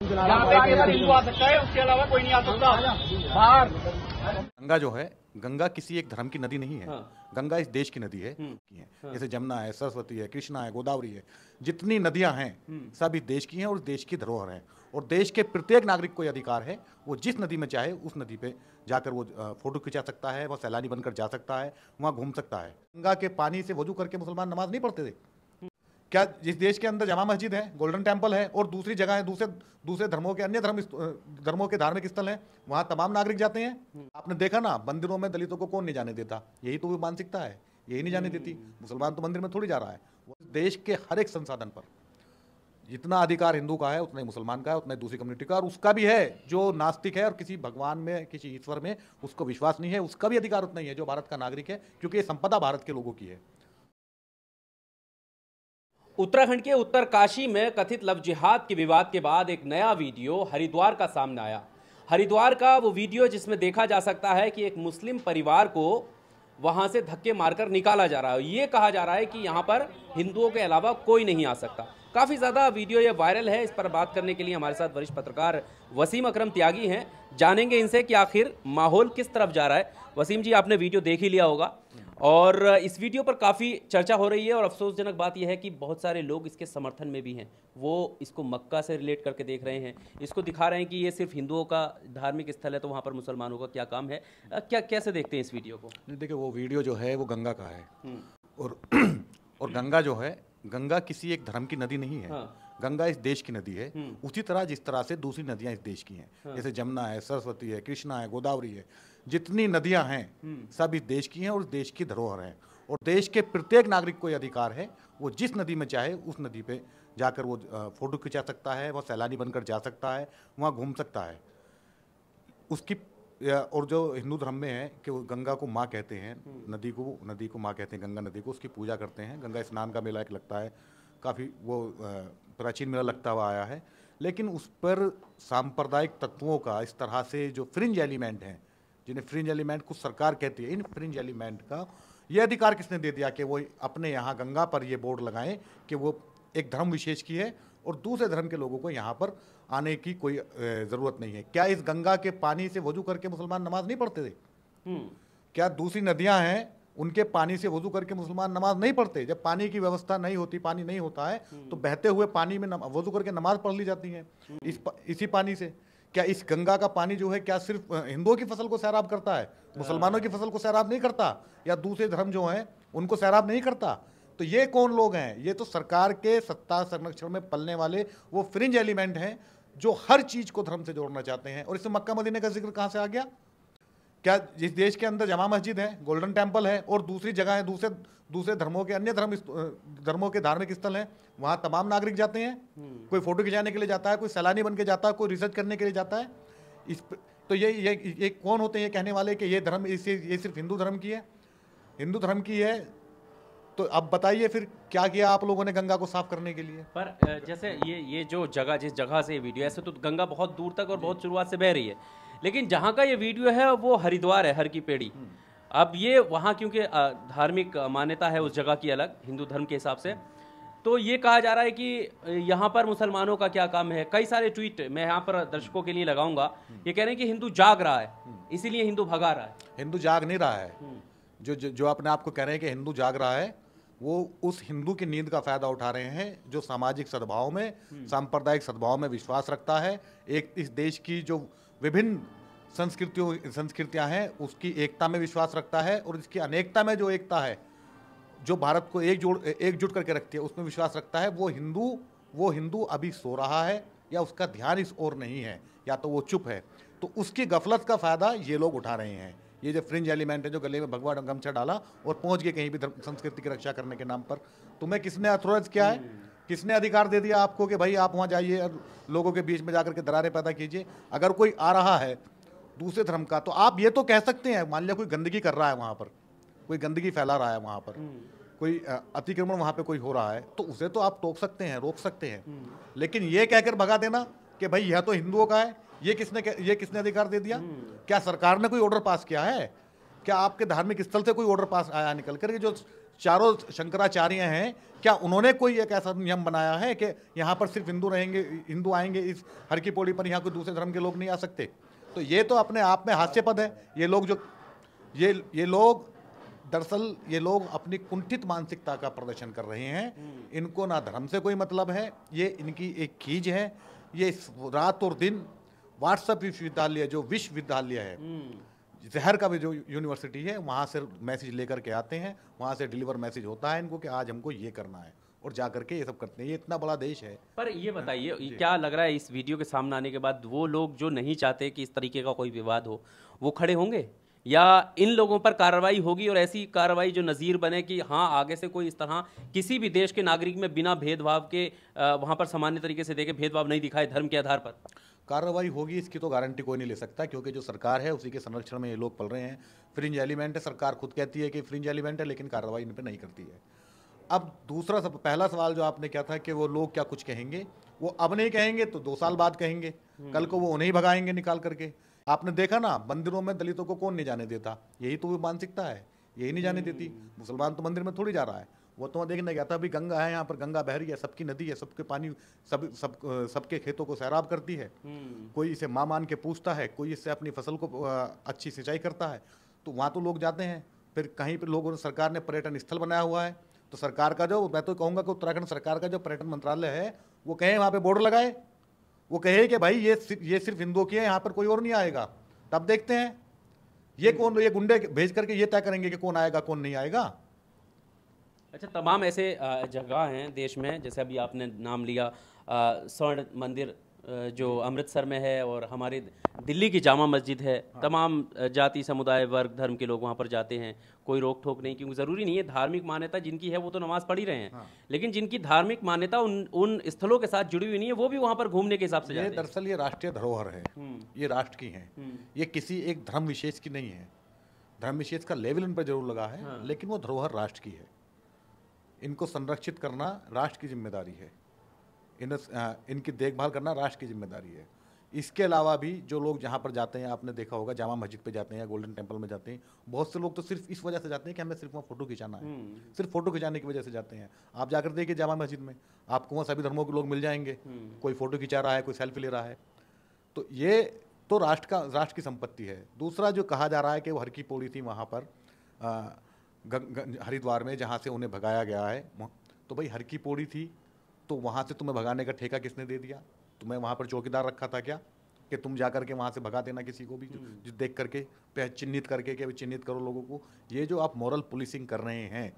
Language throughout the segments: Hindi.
यहाँ पे आगे पर हिंदू आ सकता है, उसके अलावा कोई नहीं आ सकता बाहर। गंगा जो है, गंगा किसी एक धर्म की नदी नहीं है। गंगा इस देश की नदी है। जैसे जमुना है, सरस्वती है, कृष्णा है, गोदावरी है, जितनी नदियां हैं सब इस देश की हैं और देश की धरोहर है। और देश के प्रत्येक नागरिक को यह अधिकार है, वो जिस नदी में चाहे उस नदी पे जाकर वो फोटो खिंचा सकता है, वह सैलानी बनकर जा सकता है, वहाँ घूम सकता है। गंगा के पानी से वजू करके मुसलमान नमाज नहीं पढ़ते थे क्या? जिस देश के अंदर जमा मस्जिद है, गोल्डन टेम्पल है और दूसरी जगह है, दूसरे धर्मों के अन्य धर्मों के धार्मिक स्थल हैं, वहां तमाम नागरिक जाते हैं। आपने देखा ना, मंदिरों में दलितों को कौन नहीं जाने देता? यही तो मानसिकता है, यही नहीं जाने देती। मुसलमान तो मंदिर में थोड़ी जा रहा है। देश के हर एक संसाधन पर जितना अधिकार हिंदू का है उतना ही मुसलमान का है, उतना ही दूसरी कम्युनिटी का, और उसका भी है जो नास्तिक है और किसी भगवान में, किसी ईश्वर में उसको विश्वास नहीं है, उसका भी अधिकार उतना ही है जो भारत का नागरिक है, क्योंकि ये संपदा भारत के लोगों की है। उत्तराखंड के उत्तरकाशी में कथित लव जिहाद के विवाद के बाद एक नया वीडियो हरिद्वार का सामने आया। हरिद्वार का वो वीडियो जिसमें देखा जा सकता है कि एक मुस्लिम परिवार को वहां से धक्के मारकर निकाला जा रहा है। ये कहा जा रहा है कि यहाँ पर हिंदुओं के अलावा कोई नहीं आ सकता। काफ़ी ज़्यादा वीडियो ये वायरल है। इस पर बात करने के लिए हमारे साथ वरिष्ठ पत्रकार वसीम अकरम त्यागी हैं। जानेंगे इनसे कि आखिर माहौल किस तरफ जा रहा है। वसीम जी, आपने वीडियो देख ही लिया होगा और इस वीडियो पर काफ़ी चर्चा हो रही है और अफसोसजनक बात यह है कि बहुत सारे लोग इसके समर्थन में भी हैं। वो इसको मक्का से रिलेट करके देख रहे हैं, इसको दिखा रहे हैं कि ये सिर्फ हिंदुओं का धार्मिक स्थल है तो वहाँ पर मुसलमानों का क्या काम है। कैसे देखते हैं इस वीडियो को? देखिए, वो वीडियो जो है वो गंगा का है और गंगा जो है, गंगा किसी एक धर्म की नदी नहीं है। गंगा इस देश की नदी है। उसी तरह जिस तरह से दूसरी नदियां इस देश की हैं, जैसे जमुना है, सरस्वती है, कृष्णा है, गोदावरी है, जितनी नदियां हैं सब इस देश की हैं और देश की धरोहर है। और देश के प्रत्येक नागरिक को यह अधिकार है, वो जिस नदी में चाहे उस नदी पे जाकर वो फोटो खिंचा सकता है, वह सैलानी बनकर जा सकता है, वहाँ घूम सकता है। उसकी और जो हिंदू धर्म में है कि वो गंगा को माँ कहते हैं, नदी को माँ कहते हैं, गंगा नदी को, उसकी पूजा करते हैं। गंगा स्नान का मेला एक लगता है, काफ़ी वो प्राचीन मेला लगता हुआ आया है। लेकिन उस पर सांप्रदायिक तत्वों का इस तरह से जो फ्रिंज एलिमेंट हैं, जिन्हें फ्रिंज एलिमेंट कुछ सरकार कहती है, इन फ्रिंज एलिमेंट का ये अधिकार किसने दे दिया कि वो अपने यहाँ गंगा पर ये बोर्ड लगाएं कि वो एक धर्म विशेष की है और दूसरे धर्म के लोगों को यहाँ पर आने की कोई ज़रूरत नहीं है? क्या इस गंगा के पानी से वजू करके मुसलमान नमाज नहीं पढ़ते थे? क्या दूसरी नदियाँ हैं उनके पानी से वजू करके मुसलमान नमाज नहीं पढ़ते? जब पानी की व्यवस्था नहीं होती, पानी नहीं होता है, तो बहते हुए पानी में वजू करके नमाज पढ़ ली जाती है इसी पानी से। क्या इस गंगा का पानी जो है क्या सिर्फ हिंदुओं की फसल को सैराब करता है, मुसलमानों की फसल को सैराब नहीं करता, या दूसरे धर्म जो हैं उनको सैराब नहीं करता? तो ये कौन लोग हैं? ये तो सरकार के सत्ता संरक्षण में पलने वाले वो फ्रिंज एलिमेंट हैं जो हर चीज को धर्म से जोड़ना चाहते हैं। और इसमें मक्का मदीने का जिक्र कहां से आ गया? क्या जिस देश के अंदर जमा मस्जिद है, गोल्डन टेम्पल है और दूसरी जगह है, दूसरे धर्मों के अन्य धर्मों के धार्मिक स्थल हैं, वहां तमाम नागरिक जाते हैं। कोई फोटो खिंचाने के लिए जाता है, कोई सैलानी बन के जाता है, कोई रिसर्च करने के लिए जाता है। तो ये कौन होते हैं ये कहने वाले कि ये धर्म ये सिर्फ हिंदू धर्म की है? हिंदू धर्म की है तो अब बताइए फिर क्या किया आप लोगों ने गंगा को साफ करने के लिए? पर जैसे ये जो जगह, जिस जगह से ये वीडियो, ऐसे तो गंगा बहुत दूर तक और बहुत शुरुआत से बह रही है, लेकिन जहाँ का ये वीडियो है वो हरिद्वार है, हर की पेड़ी। अब ये वहाँ क्योंकि धार्मिक मान्यता है उस जगह की अलग, हिंदू धर्म के हिसाब से, तो ये कहा जा रहा है कि यहाँ पर मुसलमानों का क्या काम है। कई सारे ट्वीट मैं यहाँ पर दर्शकों के लिए लगाऊंगा। ये कह रहे हैं कि हिंदू जाग रहा है, इसीलिए हिंदू भगा रहा है। हिंदू जाग नहीं रहा है। जो अपने आप को कह रहे हैं कि हिंदू जाग रहा है, वो उस हिंदू की नींद का फायदा उठा रहे हैं जो सामाजिक सद्भाव में, सांप्रदायिक सद्भाव में विश्वास रखता है। एक इस देश की जो विभिन्न संस्कृतियां हैं उसकी एकता में विश्वास रखता है, और इसकी अनेकता में जो एकता है, जो भारत को एकजुट करके रखती है, उसमें विश्वास रखता है। वो हिंदू अभी सो रहा है या उसका ध्यान इस ओर नहीं है, या तो वो चुप है। तो उसकी गफलत का फायदा ये लोग उठा रहे हैं। ये जो फ्रिंज एलिमेंट है जो गले में भगवा गमछा डाला और पहुंच गए कहीं भी संस्कृति की रक्षा करने के नाम पर। तुम्हें किसने अथॉराइज किया है? किसने अधिकार दे दिया आपको कि भाई आप वहां जाइए और लोगों के बीच में जाकर के दरारें पैदा कीजिए? अगर कोई आ रहा है दूसरे धर्म का तो आप ये तो कह सकते हैं, मान लिया कोई गंदगी कर रहा है वहां पर, कोई गंदगी फैला रहा है वहां पर, कोई अतिक्रमण वहां पे कोई हो रहा है, तो उसे तो आप टोक सकते हैं, रोक सकते हैं। लेकिन ये कहकर भगा देना कि भाई यह तो हिंदुओं का है, ये किसने अधिकार दे दिया? क्या सरकार ने कोई ऑर्डर पास किया है? क्या आपके धार्मिक स्थल से कोई ऑर्डर पास आया निकल कर जो चारों शंकराचार्य हैं, क्या उन्होंने कोई एक ऐसा नियम बनाया है कि यहाँ पर सिर्फ हिंदू रहेंगे, हिंदू आएंगे, इस हर की पौड़ी पर यहाँ कोई दूसरे धर्म के लोग नहीं आ सकते? तो ये तो अपने आप में हास्यास्पद है। ये लोग जो ये लोग दरअसल ये लोग अपनी कुंठित मानसिकता का प्रदर्शन कर रहे हैं। इनको ना धर्म से कोई मतलब है, ये इनकी एक खींच है। ये रात और दिन व्हाट्सएप विश्वविद्यालय जो विश्वविद्यालय है, जहर का भी जो यूनिवर्सिटी है, वहाँ से मैसेज लेकर के आते हैं, वहाँ से डिलीवर मैसेज होता है इनको कि आज हमको ये करना है, और जा करके ये सब करते हैं। ये इतना बड़ा देश है। पर ये बताइए, क्या लग रहा है इस वीडियो के सामने आने के बाद वो लोग जो नहीं चाहते कि इस तरीके का कोई विवाद हो, वो खड़े होंगे, या इन लोगों पर कार्रवाई होगी और ऐसी कार्रवाई जो नज़ीर बने कि हाँ आगे से कोई इस तरह किसी भी देश के नागरिक में बिना भेदभाव के वहाँ पर सामान्य तरीके से देखे, भेदभाव नहीं दिखाए धर्म के आधार पर? कार्रवाई होगी इसकी तो गारंटी कोई नहीं ले सकता, क्योंकि जो सरकार है उसी के संरक्षण में ये लोग पल रहे हैं। फ्रिंज एलिमेंट है, सरकार खुद कहती है कि फ्रिंज एलिमेंट है, लेकिन कार्रवाई इन पर नहीं करती है। अब दूसरा पहला सवाल जो आपने किया था कि वो लोग क्या कुछ कहेंगे, वो अब नहीं कहेंगे तो 2 साल बाद कहेंगे, कल को वो उन्हें ही भगाएंगे निकाल करके। आपने देखा ना, मंदिरों में दलितों को कौन नहीं जाने देता? यही तो मानसिकता है, यही नहीं जाने देती। मुसलमान तो मंदिर में थोड़ी जा रहा है, वो तो देखने गया था। अभी गंगा है यहाँ पर, गंगा बह रही है, सबकी नदी है, सबके पानी सबके खेतों को सैराब करती है। कोई इसे माँ मान के पूछता है, कोई इससे अपनी फसल को अच्छी सिंचाई करता है, तो वहाँ तो लोग जाते हैं। फिर कहीं पर लोगों ने, सरकार ने पर्यटन स्थल बनाया हुआ है, तो सरकार का जो, मैं तो कहूँगा कि उत्तराखंड सरकार का जो पर्यटन मंत्रालय है, वो कहे वहाँ पे बोर्ड लगाए, वो कहे कि भाई ये सिर्फ हिंदुओं की है, यहाँ पर कोई और नहीं आएगा। तब देखते हैं ये गुंडे भेज करके ये तय करेंगे कि कौन आएगा कौन नहीं आएगा। अच्छा, तमाम ऐसे जगह हैं देश में, जैसे अभी आपने नाम लिया स्वर्ण मंदिर जो अमृतसर में है, और हमारी दिल्ली की जामा मस्जिद है। तमाम जाति, समुदाय, वर्ग, धर्म के लोग वहाँ पर जाते हैं, कोई रोक टोक नहीं, क्योंकि ज़रूरी नहीं है। धार्मिक मान्यता जिनकी है वो तो नमाज़ पढ़ ही रहे हैं, लेकिन जिनकी धार्मिक मान्यता उन स्थलों के साथ जुड़ी हुई नहीं है, वो भी वहाँ पर घूमने के हिसाब से जाते हैं। दरअसल ये राष्ट्रीय धरोहर है, ये राष्ट्र की है, ये किसी एक धर्म विशेष की नहीं है। धर्म विशेष का लेवल उन पर जरूर लगा है, लेकिन वो धरोहर राष्ट्र की है। इनको संरक्षित करना राष्ट्र की जिम्मेदारी है, इनकी देखभाल करना राष्ट्र की जिम्मेदारी है। इसके अलावा भी जो लोग जहाँ पर जाते हैं, आपने देखा होगा जामा मस्जिद पे जाते हैं, गोल्डन टेम्पल में जाते हैं, बहुत से लोग तो सिर्फ इस वजह से जाते हैं कि हमें सिर्फ वहाँ फोटो खिंचाना है, सिर्फ फोटो खिंचाने की वजह से जाते हैं। आप जाकर देखिए जामा मस्जिद में, आपको वहाँ सभी धर्मों के लोग मिल जाएंगे, कोई फोटो खिंचा रहा है, कोई सेल्फी ले रहा है। तो ये तो राष्ट्र की संपत्ति है। दूसरा जो कहा जा रहा है कि वो हर की पौड़ी थी वहाँ पर हरिद्वार में, जहाँ से उन्हें भगाया गया है, तो भाई हर की पौड़ी थी, तो वहाँ से तुम्हें भगाने का ठेका किसने दे दिया? तुम्हें वहाँ पर चौकीदार रखा था क्या कि तुम जा करके वहाँ से भगा देना किसी को भी, जो देख करके चिन्हित करके कि चिन्हित करो लोगों को? ये जो आप मॉरल पुलिसिंग कर रहे हैं,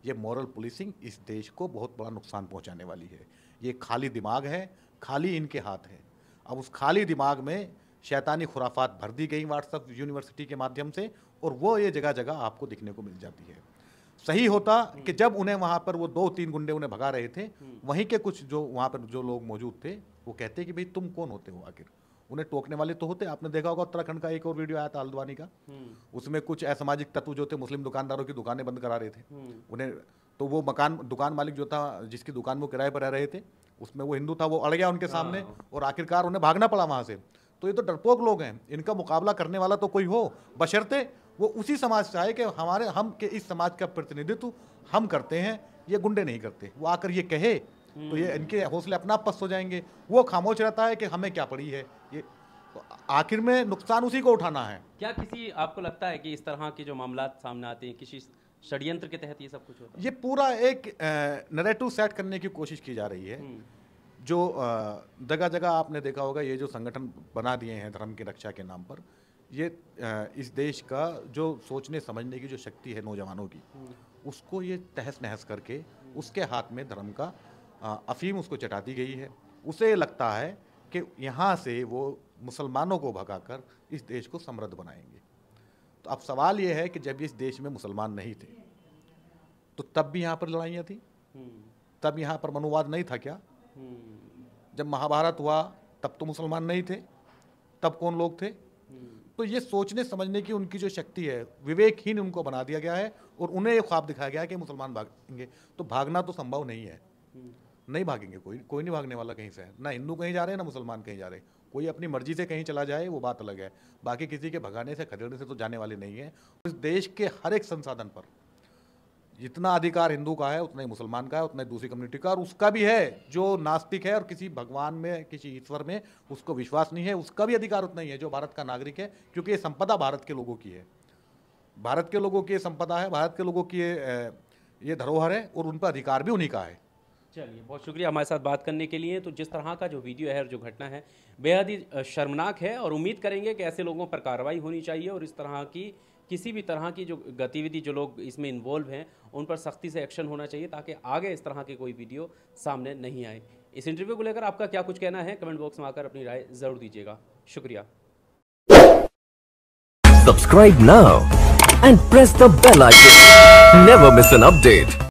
ये मॉरल पुलिसिंग इस देश को बहुत बड़ा नुकसान पहुँचाने वाली है। ये खाली दिमाग है, खाली इनके हाथ है। अब उस खाली दिमाग में शैतानी खुराफात भर दी गई व्हाट्सएप यूनिवर्सिटी के माध्यम से, और वो ये जगह जगह आपको दिखने को मिल जाती है। सही होता कि जब उन्हें वहाँ पर वो 2-3 गुंडे उन्हें भगा रहे थे, वहीं के कुछ जो वहाँ पर जो लोग मौजूद थे, वो कहते कि भाई तुम कौन होते हो आखिर? उन्हें टोकने वाले तो होते। आपने देखा होगा उत्तराखंड का एक और वीडियो आया था हल्द्वानी का, उसमें कुछ असामाजिक तत्व जो थे मुस्लिम दुकानदारों की दुकानें बंद करा रहे थे उन्हें, तो वो दुकान मालिक जो था, जिसकी दुकान वो किराए पर रह रहे थे, उसमें वो हिंदू था, वो अड़ गया उनके सामने और आखिरकार उन्हें भागना पड़ा वहाँ से। तो ये तो डरपोक लोग हैं, इनका मुकाबला करने वाला तो कोई हो, बशर्ते वो उसी समाज से आए कि हम के इस समाज का प्रतिनिधित्व हम करते हैं, ये गुंडे नहीं करते। वो आकर ये कहे तो ये इनके हौसले अपना पस्त हो जाएंगे। वो खामोश रहता है कि हमें क्या पड़ी है, ये तो आखिर में नुकसान उसी को उठाना है। क्या किसी आपको लगता है कि इस तरह के जो मामला सामने आते हैं, किसी षड्यंत्र के तहत ये सब कुछ होता है? ये पूरा एक नैरेटिव सेट करने की कोशिश की जा रही है। जो जगह जगह आपने देखा होगा, ये जो संगठन बना दिए हैं धर्म की रक्षा के नाम पर, ये इस देश का जो सोचने समझने की जो शक्ति है नौजवानों की, उसको ये तहस नहस करके उसके हाथ में धर्म का अफीम उसको चटा दी गई है। उसे लगता है कि यहाँ से वो मुसलमानों को भगाकर इस देश को समृद्ध बनाएंगे। तो अब सवाल ये है कि जब इस देश में मुसलमान नहीं थे तो तब भी यहाँ पर लड़ाइयाँ थी, तब यहाँ पर मनुवाद नहीं था क्या? जब महाभारत हुआ तब तो मुसलमान नहीं थे, तब कौन लोग थे? तो ये सोचने समझने की उनकी जो शक्ति है, विवेकहीन उनको बना दिया गया है और उन्हें ये ख्वाब दिखाया गया है कि मुसलमान भागेंगे। तो भागना तो संभव नहीं है, नहीं भागेंगे, कोई नहीं भागने वाला कहीं से। ना हिंदू कहीं जा रहे हैं, ना मुसलमान कहीं जा रहे। कोई अपनी मर्जी से कहीं चला जाए वो बात अलग है, बाकी किसी के भगाने से खदेड़ने से तो जाने वाले नहीं है। इस देश के हर एक संसाधन पर जितना अधिकार हिंदू का है उतना ही मुसलमान का है, उतना ही दूसरी कम्युनिटी का, और उसका भी है जो नास्तिक है और किसी भगवान में, किसी ईश्वर में उसको विश्वास नहीं है, उसका भी अधिकार उतना ही है जो भारत का नागरिक है, क्योंकि ये संपदा भारत के लोगों की है, भारत के लोगों की ये संपदा है, भारत के लोगों की ये धरोहर है, और उन पर अधिकार भी उन्हीं का है। चलिए, बहुत शुक्रिया हमारे साथ बात करने के लिए। तो जिस तरह का जो वीडियो है और जो घटना है बेहद ही शर्मनाक है, और उम्मीद करेंगे कि ऐसे लोगों पर कार्रवाई होनी चाहिए, और इस तरह की किसी भी तरह की जो गतिविधि जो लोग इसमें इन्वॉल्व हैं उन पर सख्ती से एक्शन होना चाहिए, ताकि आगे इस तरह की कोई वीडियो सामने नहीं आए। इस इंटरव्यू को लेकर आपका क्या कुछ कहना है, कमेंट बॉक्स में आकर अपनी राय ज़रूर दीजिएगा। शुक्रिया। Subscribe now and press the bell icon. Never miss an update.